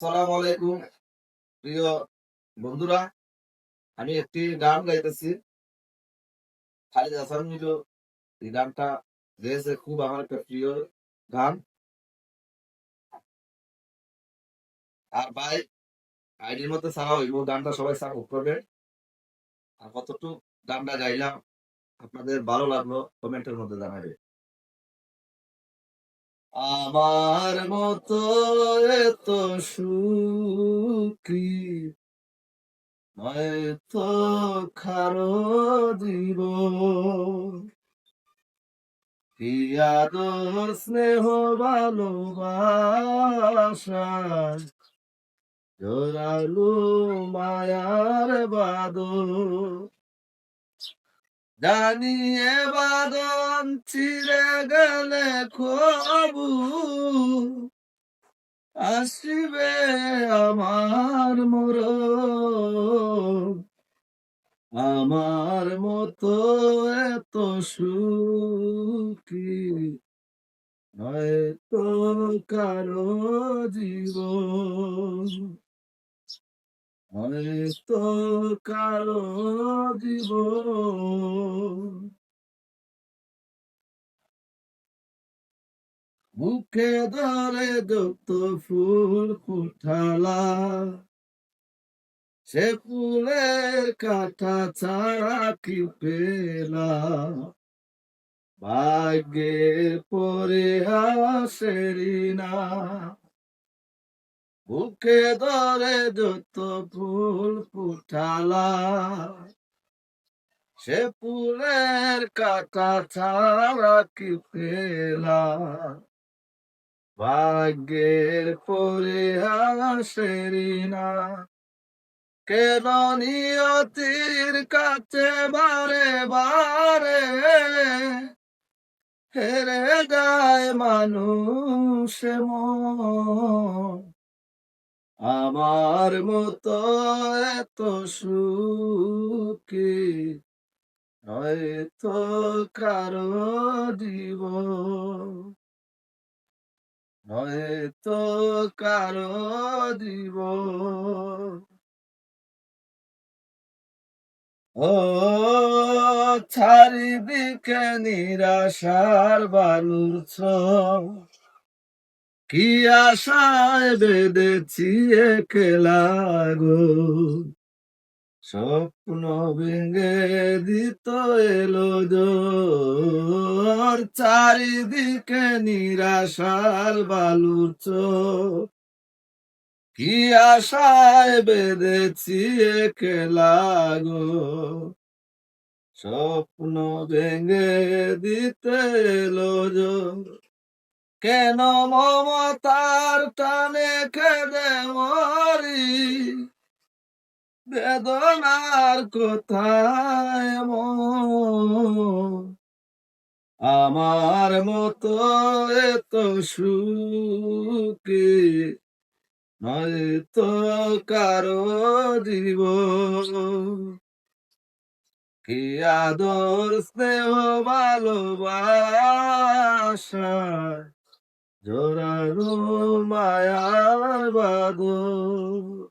আসসালামু আলাইকুম প্রিয় বন্ধুরা। আমি একটি গান গাইতেছি। খালিদ হাসান মিলু এই গানটা গেয়েছে, খুব আমার একটা প্রিয় গান। আর ভাই আইডির মধ্যে ছাড়া হইব, গানটা সবাই সাপোর্ট করবে। আর কতটুকু গানটা গাইলাম আপনাদের ভালো লাগলো কমেন্টের মধ্যে জানাবে। আমার মতো এত সুখী নয়তো কারো জীবন, কি আদর স্নেহ ভালোবাসায় জোরালো মায়ার বাঁধন, জানি এ বাঁধন ছিঁড়ে গেলে কবু আসিবে আমার মরণ। আমার মতো এত সুখী হয়তো কারো জীবন, হয়তো কারো জীবন। বুকে ধরে যত ফুল ফুটালা, সে ফুলের কাঁটা ছাড়া কি পেলাম, ভাগ্যে পরে হাসেরি না। বুকে ধরে যত ফুল ফুটালা, সে ফুলের কাঁটা ছাড়া কি পেলাম, ভাগ্যের পরে হাসেরি না। কেন নিয়তির কাছে বারে বারে হেরে যায় মানুষ মন। আমার মতো এত সুখী হয়তো কারো জীবন, হয়তো কারো জীবন। ও চারিদিকে নিরাশার বালুর ছোঁয়া, কি আশায় বেঁধেছি একলা গো, স্বপ্ন ভেঙে দিত এলো জোর। চারিদিকে নিরাশার বালুর চোখ, কি আশায় বেঁধেছি একলা গো, স্বপ্ন ভেঙে দিতে এলো জোর। কেন মমতার টানে কেঁদে মরি, বেদনার কোথায় মন। আমার মতো এত সুখী নয়তো কারো জীবন, কি আদর স্নেহ ভালোবাসা জোরালো মায়ার বাঁধন।